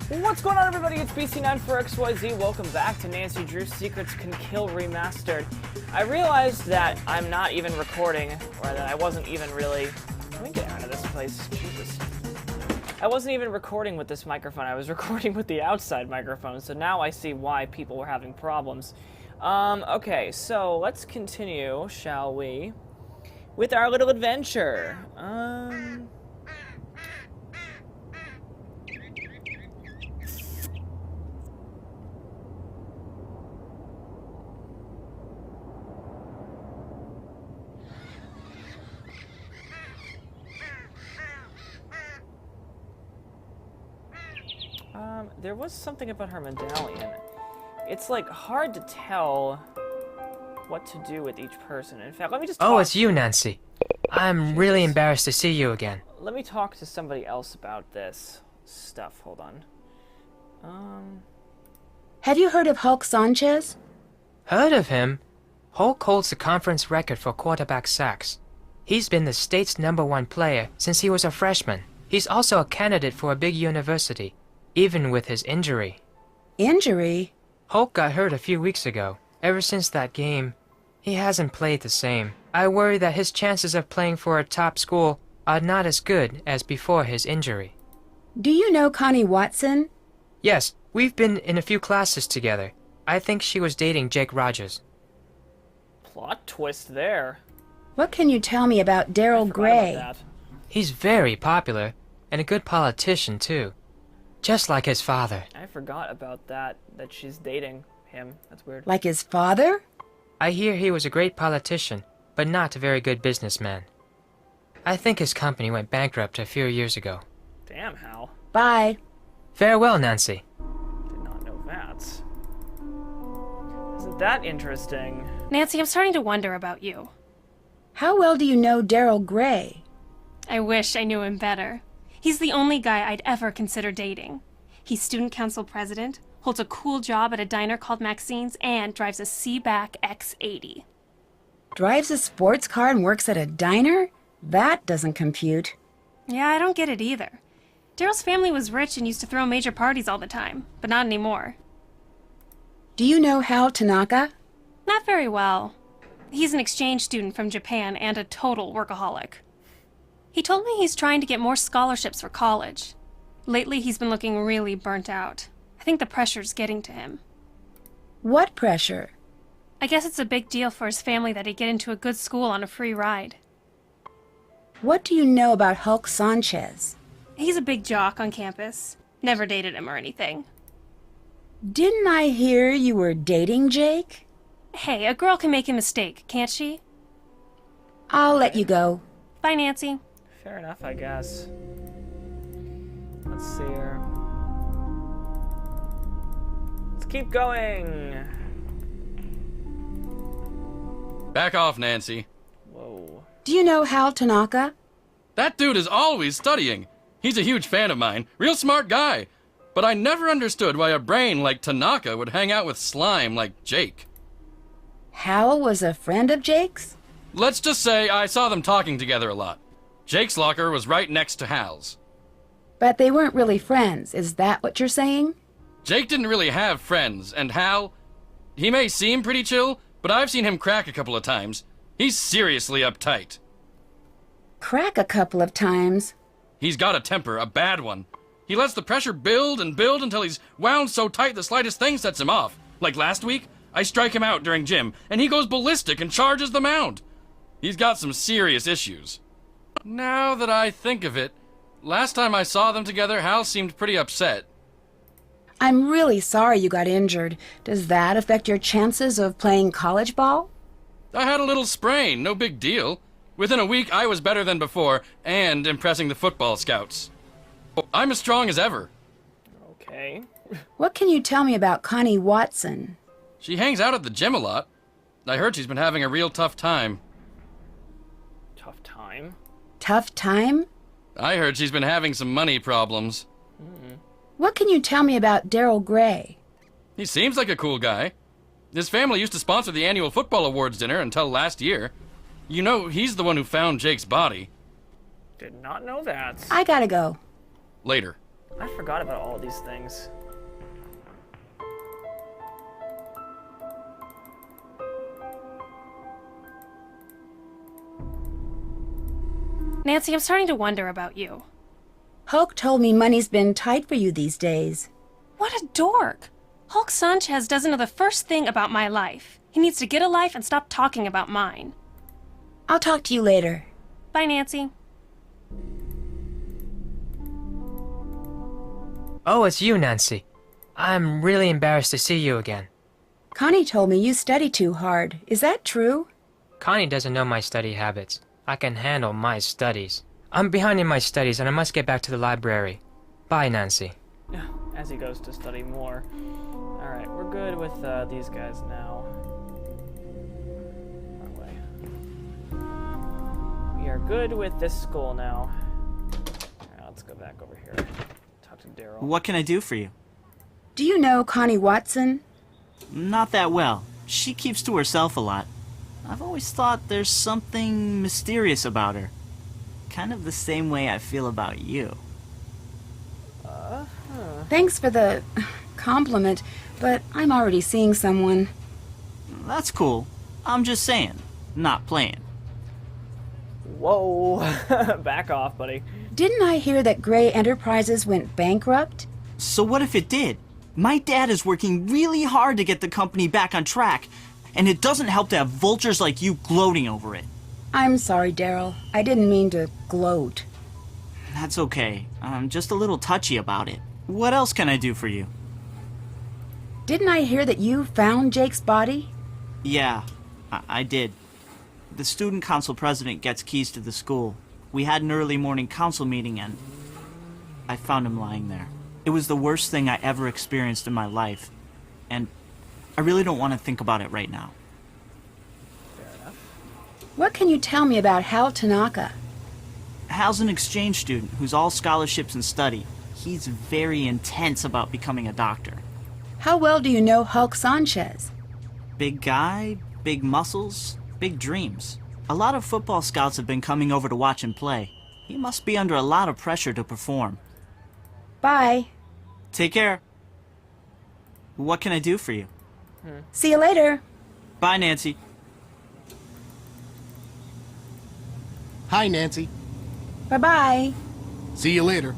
What's going on, everybody? It's BC9 4XYZ. Welcome back to Nancy Drew's Secrets Can Kill Remastered. I realized that I'm not even recording, or that I wasn't even really... Let me get out of this place. Jesus. I wasn't even recording with this microphone. I was recording with the outside microphone, so now I see why people were having problems. Okay, so let's continue, shall we, with our little adventure. There was something about her medallion. It's, like, hard to tell what to do with each person. In fact, let me just talk. Oh, it's you, Nancy. I'm really embarrassed to see you again. Let me talk to somebody else about this stuff. Hold on. Have you heard of Hulk Sanchez? Heard of him? Hulk holds the conference record for quarterback sacks. He's been the state's #1 player since he was a freshman. He's also a candidate for a big university, even with his injury. Injury? Hulk got hurt a few weeks ago. Ever since that game, he hasn't played the same. I worry that his chances of playing for a top school are not as good as before his injury. Do you know Connie Watson? Yes, we've been in a few classes together. I think she was dating Jake Rogers. Plot twist there. What can you tell me about Darrell Gray? He's very popular, and a good politician, too. Just like his father. I forgot about that she's dating him. That's weird. Like his father? I hear he was a great politician, but not a very good businessman. I think his company went bankrupt a few years ago. Damn, Hal. Bye. Farewell, Nancy. Did not know that. Isn't that interesting? Nancy, I'm starting to wonder about you. How well do you know Darrell Gray? I wish I knew him better. He's the only guy I'd ever consider dating. He's student council president, holds a cool job at a diner called Maxine's, and drives a Seaback X80. Drives a sports car and works at a diner? That doesn't compute. Yeah, I don't get it either. Darrell's family was rich and used to throw major parties all the time, but not anymore. Do you know Hal Tanaka? Not very well. He's an exchange student from Japan and a total workaholic. He told me he's trying to get more scholarships for college. Lately, he's been looking really burnt out. I think the pressure's getting to him. What pressure? I guess it's a big deal for his family that he get into a good school on a free ride. What do you know about Hulk Sanchez? He's a big jock on campus. Never dated him or anything. Didn't I hear you were dating Jake? Hey, a girl can make a mistake, can't she? I'll let you go. Bye, Nancy. Fair enough, I guess. Let's see here. Let's keep going. Back off, Nancy. Whoa. Do you know Hal Tanaka? That dude is always studying. He's a huge fan of mine. Real smart guy. But I never understood why a brain like Tanaka would hang out with slime like Jake. Hal was a friend of Jake's? Let's just say I saw them talking together a lot. Jake's locker was right next to Hal's. But they weren't really friends, is that what you're saying? Jake didn't really have friends, and Hal, he may seem pretty chill, but I've seen him crack a couple of times. He's seriously uptight. Crack a couple of times? He's got a temper, a bad one. He lets the pressure build and build until he's wound so tight the slightest thing sets him off. Like last week, I strike him out during gym, and he goes ballistic and charges the mound. He's got some serious issues. Now that I think of it, last time I saw them together, Hal seemed pretty upset. I'm really sorry you got injured. Does that affect your chances of playing college ball? I had a little sprain, no big deal. Within a week, I was better than before, and impressing the football scouts. I'm as strong as ever. Okay. What can you tell me about Connie Watson? She hangs out at the gym a lot. I heard she's been having a real tough time. Tough time? Tough time? I heard she's been having some money problems. What can you tell me about Darrell Gray? He seems like a cool guy. His family used to sponsor the annual football awards dinner until last year. You know, he's the one who found Jake's body. Did not know that. I gotta go. Later. I forgot about all of these things. Nancy, I'm starting to wonder about you. Hulk told me money's been tight for you these days. What a dork! Hulk Sanchez doesn't know the first thing about my life. He needs to get a life and stop talking about mine. I'll talk to you later. Bye, Nancy. Oh, it's you, Nancy. I'm really embarrassed to see you again. Connie told me you study too hard. Is that true? Connie doesn't know my study habits. I can handle my studies. I'm behind in my studies and I must get back to the library. Bye, Nancy. As he goes to study more. Alright, we're good with these guys now. Wrong way. We are good with this school now. Alright, let's go back over here. Talk to Darrell. What can I do for you? Do you know Connie Watson? Not that well. She keeps to herself a lot. I've always thought there's something mysterious about her. Kind of the same way I feel about you. Thanks for the compliment, but I'm already seeing someone. That's cool. I'm just saying, not playing. Whoa! Back off, buddy. Didn't I hear that Gray Enterprises went bankrupt? So what if it did? My dad is working really hard to get the company back on track, and it doesn't help to have vultures like you gloating over it. I'm sorry, Darrell. I didn't mean to gloat. That's okay. I'm just a little touchy about it. What else can I do for you? Didn't I hear that you found Jake's body? Yeah, I did. The student council president gets keys to the school. We had an early morning council meeting and I found him lying there. It was the worst thing I ever experienced in my life. And I really don't want to think about it right now. What can you tell me about Hal Tanaka? Hal's an exchange student who's all scholarships and study. He's very intense about becoming a doctor. How well do you know Hulk Sanchez? Big guy, big muscles, big dreams. A lot of football scouts have been coming over to watch him play. He must be under a lot of pressure to perform. Bye. Take care. What can I do for you? See you later. Bye, Nancy. Hi, Nancy. Bye-bye. See you later.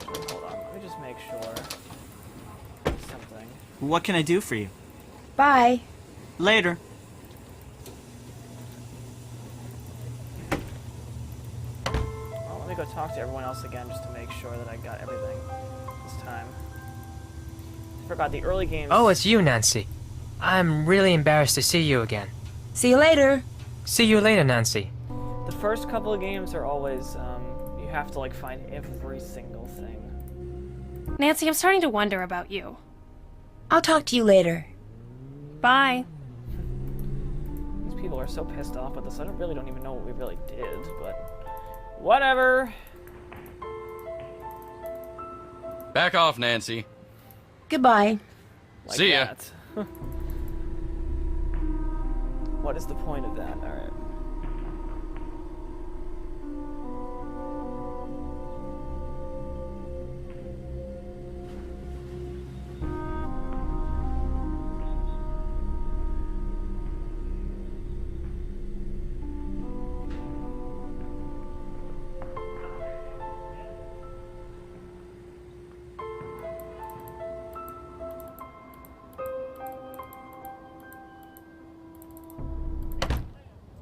Hold on, let me just make sure. Something. What can I do for you? Bye. Later. Well, let me go talk to everyone else again just to make sure that I got everything this time. I forgot the early games. Oh, it's you, Nancy. I'm really embarrassed to see you again. See you later. See you later, Nancy. The first couple of games are always, you have to, like, find every single thing. Nancy, I'm starting to wonder about you. I'll talk to you later. Bye. These people are so pissed off with us, I don't even know what we really did, but whatever. Back off, Nancy. Goodbye. Like See ya. that. What is the point of that? Alright.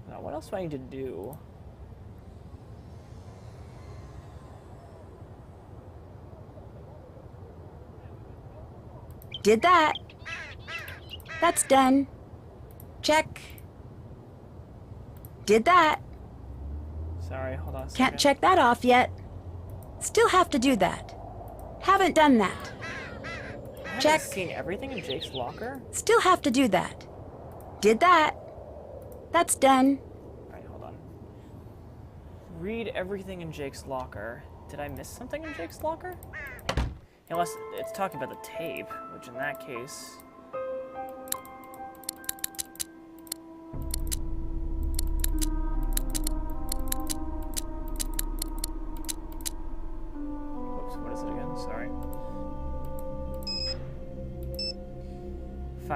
Now, what else do I need to do? Did that. That's done. Check. Did that. Sorry, hold on a second. Can't check that off yet. Still have to do that. Haven't done that. I Check. haven't seen everything in Jake's locker? Still have to do that. Did that. That's done. Alright, hold on. Read everything in Jake's locker. Did I miss something in Jake's locker? Unless it's talking about the tape, which in that case...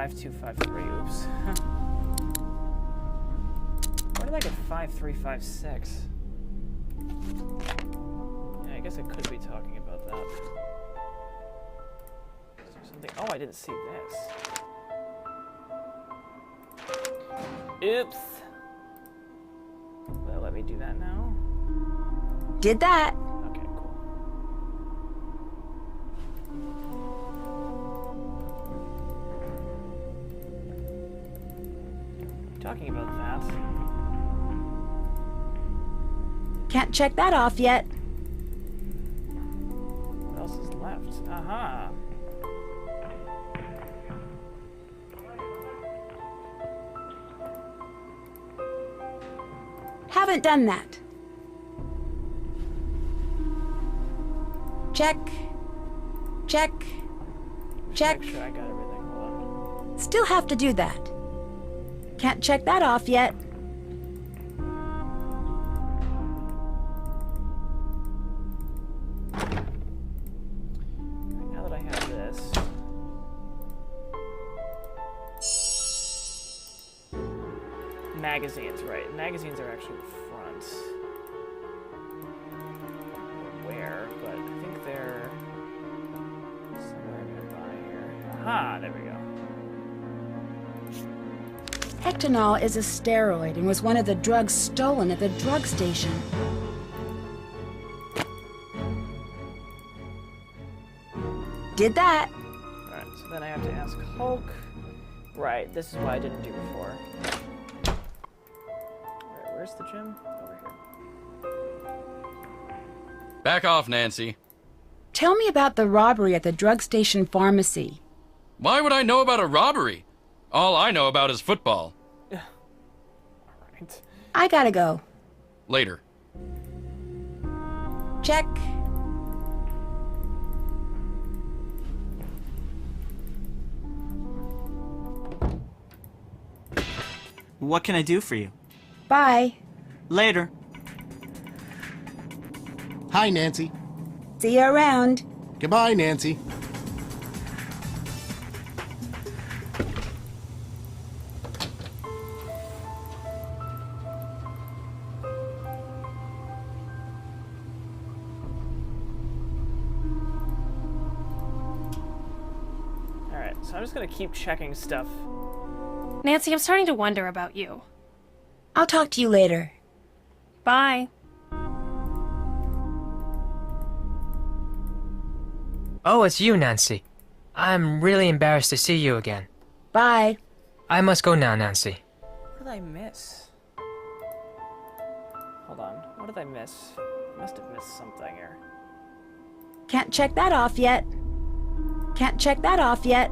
5253. Oops. Where did I get 5356? Yeah, I guess I could be talking about that. Is there something? Oh, I didn't see this. Oops. Will it let me do that now? Did that. Okay, cool. Talking about that. Can't check that off yet. What else is left? Aha. Haven't done that. Check. Check. Check. Make sure I got everything. Hold on. Still have to do that. Can't check that off yet. Right, now that I have this. Magazines, right. Magazines are actually the front. Where, but I think they're somewhere nearby here. Aha, there we go. Hectanol is a steroid and was one of the drugs stolen at the drug station. Did that. Alright, so then I have to ask Hulk. Right, this is what I didn't do before. Alright, where's the gym? Over here. Back off, Nancy. Tell me about the robbery at the drug station pharmacy. Why would I know about a robbery? All I know about is football. Alright. I gotta go. Later. Check. What can I do for you? Bye. Later. Hi, Nancy. See you around. Goodbye, Nancy. Alright, so I'm just gonna keep checking stuff. Nancy, I'm starting to wonder about you. I'll talk to you later. Bye. Oh, it's you, Nancy. I'm really embarrassed to see you again. Bye. I must go now, Nancy. What did I miss? Hold on, what did I miss? I must have missed something here. Can't check that off yet. Can't check that off yet.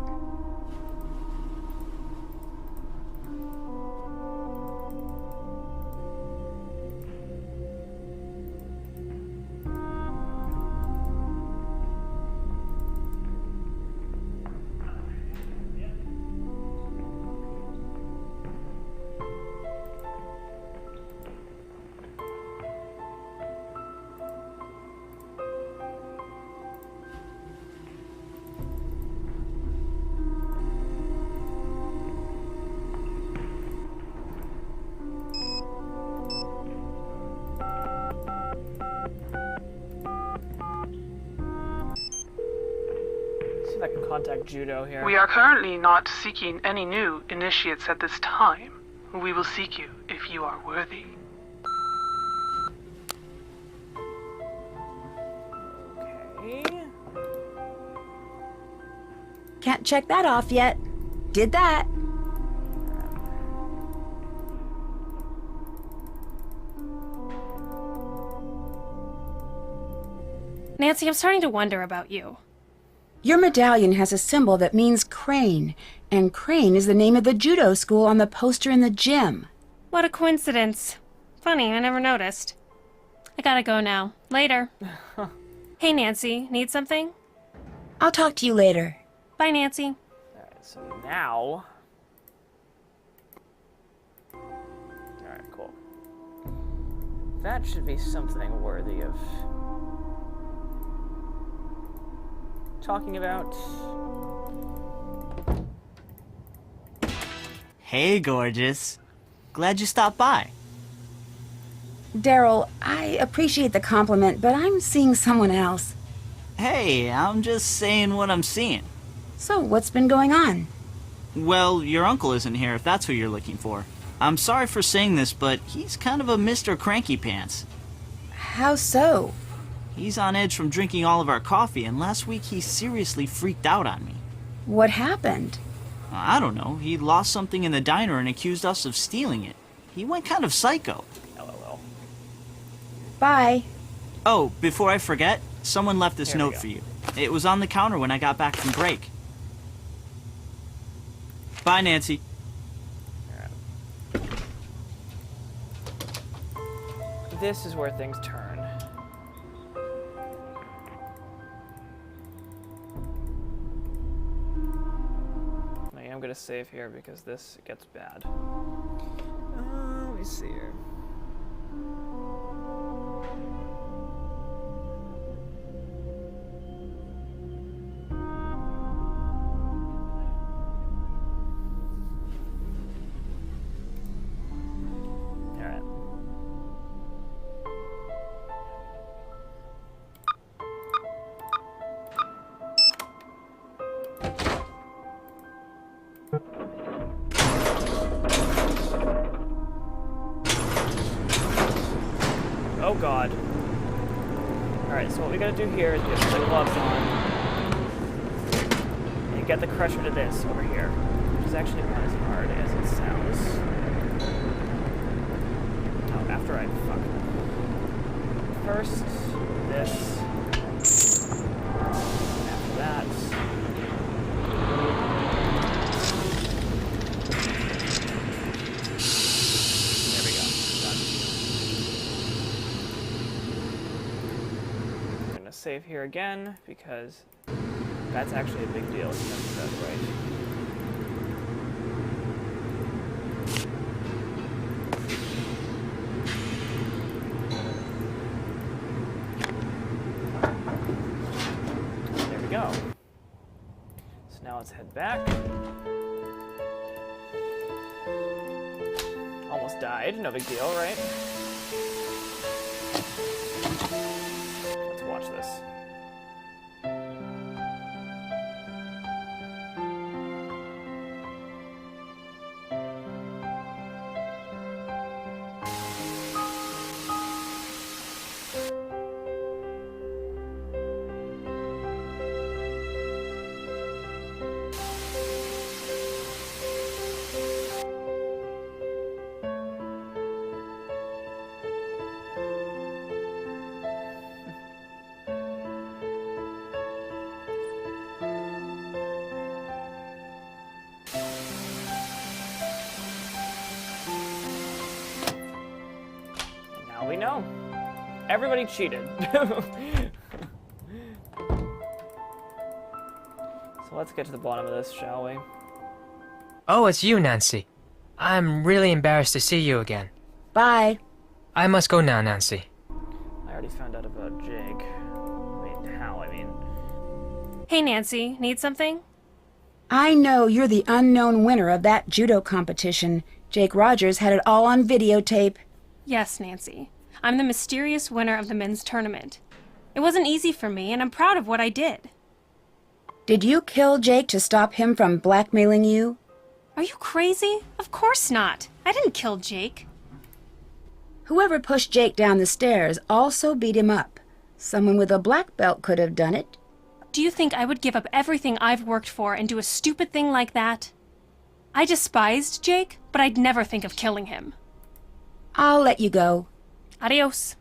See if I can contact Judo here. We are currently not seeking any new initiates at this time. We will seek you if you are worthy. Okay. Can't check that off yet. Did that. Nancy, I'm starting to wonder about you. Your medallion has a symbol that means crane, and crane is the name of the judo school on the poster in the gym. What a coincidence. Funny, I never noticed. I gotta go now. Later. Hey, Nancy, need something? I'll talk to you later. Bye, Nancy. Alright, so now... Alright, cool. That should be something worthy of... talking about. Hey, gorgeous. Glad you stopped by. Darrell, I appreciate the compliment, but I'm seeing someone else. Hey, I'm just saying what I'm seeing. So, what's been going on? Well, your uncle isn't here if that's who you're looking for. I'm sorry for saying this, but he's kind of a Mr. Cranky Pants. How so? He's on edge from drinking all of our coffee, and last week he seriously freaked out on me. What happened? I don't know. He lost something in the diner and accused us of stealing it. He went kind of psycho. LOL. Bye. Oh, before I forget, someone left this Here we note go. for you. It was on the counter when I got back from break. Bye, Nancy. This is where things turn. I am gonna save here because this gets bad. Let me see here. Alright. Oh god. Alright, so what we gotta do here is get the gloves on and get the crusher to this over here, which is actually not as hard as it sounds. Oh, after I fuck. First, this. After that. There we go. Done. I'm gonna save here again because that's actually a big deal if you do that right. There we go. So now let's head back. Almost died, no big deal, right? Let's watch this. Now we know. Everybody cheated. So let's get to the bottom of this, shall we? Oh, it's you, Nancy. I'm really embarrassed to see you again. Bye. I must go now, Nancy. I already found out about Jake. I mean, Hey, Nancy, need something? I know you're the unknown winner of that judo competition. Jake Rogers had it all on videotape. Yes, Nancy. I'm the mysterious winner of the men's tournament. It wasn't easy for me, and I'm proud of what I did. Did you kill Jake to stop him from blackmailing you? Are you crazy? Of course not. I didn't kill Jake. Whoever pushed Jake down the stairs also beat him up. Someone with a black belt could have done it. Do you think I would give up everything I've worked for and do a stupid thing like that? I despised Jake, but I'd never think of killing him. I'll let you go. Adios.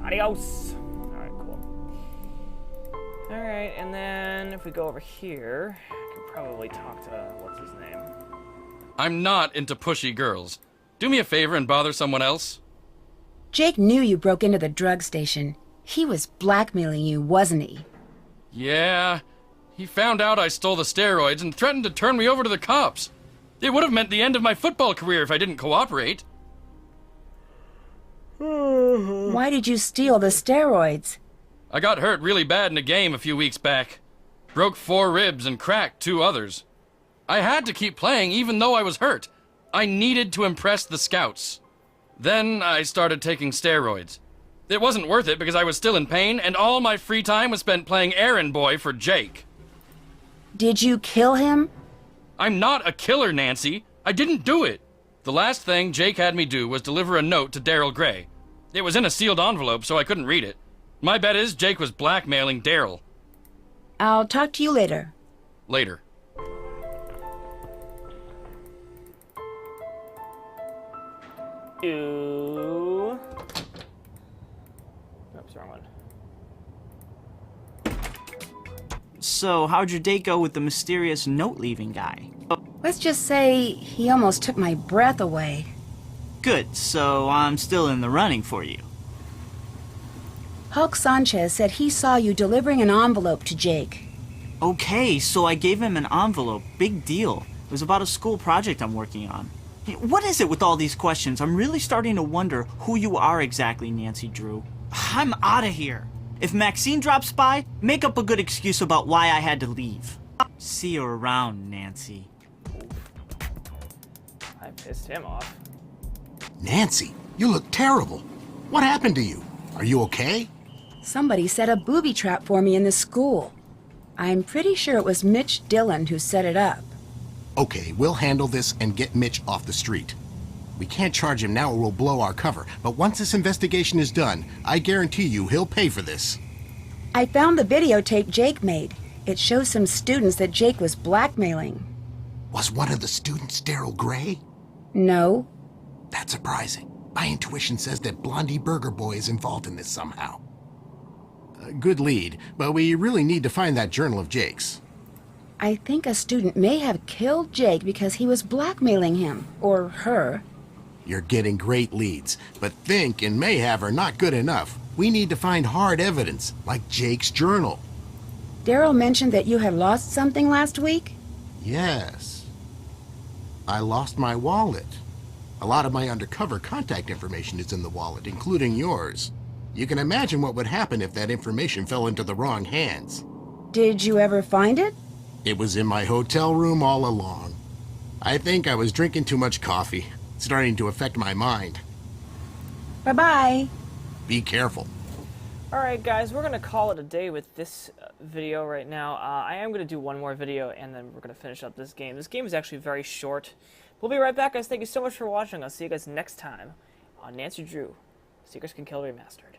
adios. Alright, cool. Alright, and then if we go over here, I can probably talk to, what's his name? I'm not into pushy girls. Do me a favor and bother someone else. Jake knew you broke into the drug station. He was blackmailing you, wasn't he? Yeah, he found out I stole the steroids and threatened to turn me over to the cops. It would have meant the end of my football career if I didn't cooperate. Why did you steal the steroids? I got hurt really bad in a game a few weeks back. Broke 4 ribs and cracked 2 others. I had to keep playing even though I was hurt. I needed to impress the scouts. Then I started taking steroids. It wasn't worth it because I was still in pain, and all my free time was spent playing errand boy for Jake. Did you kill him? I'm not a killer, Nancy. I didn't do it. The last thing Jake had me do was deliver a note to Darrell Gray. It was in a sealed envelope, so I couldn't read it. My bet is Jake was blackmailing Darrell. I'll talk to you later. Later. Ooh. Oops, wrong one. So, how'd your date go with the mysterious note-leaving guy? Let's just say he almost took my breath away. Good, so I'm still in the running for you. Hulk Sanchez said he saw you delivering an envelope to Jake. Okay, so I gave him an envelope. Big deal. It was about a school project I'm working on. Hey, what is it with all these questions? I'm really starting to wonder who you are exactly, Nancy Drew. I'm out of here. If Maxine drops by, make up a good excuse about why I had to leave. See you around, Nancy. I pissed him off. Nancy, you look terrible. What happened to you? Are you okay? Somebody set a booby trap for me in the school. I'm pretty sure it was Mitch Dillon who set it up. Okay, we'll handle this and get Mitch off the street. We can't charge him now or we'll blow our cover, but once this investigation is done, I guarantee you he'll pay for this. I found the videotape Jake made. It shows some students that Jake was blackmailing. Was one of the students Darrell Gray? No. That's surprising. My intuition says that Blondie Burger Boy is involved in this somehow. Good lead, but we really need to find that journal of Jake's. I think a student may have killed Jake because he was blackmailing him, or her. You're getting great leads, but think and may have are not good enough. We need to find hard evidence, like Jake's journal. Darrell mentioned that you had lost something last week? Yes. I lost my wallet. A lot of my undercover contact information is in the wallet, including yours. You can imagine what would happen if that information fell into the wrong hands. Did you ever find it? It was in my hotel room all along. I think I was drinking too much coffee, starting to affect my mind. Bye-bye. Be careful. Alright guys, we're going to call it a day with this video right now. I am going to do one more video and then we're going to finish up this game. This game is actually very short. We'll be right back guys. Thank you so much for watching. I'll see you guys next time on Nancy Drew, Secrets Can Kill Remastered.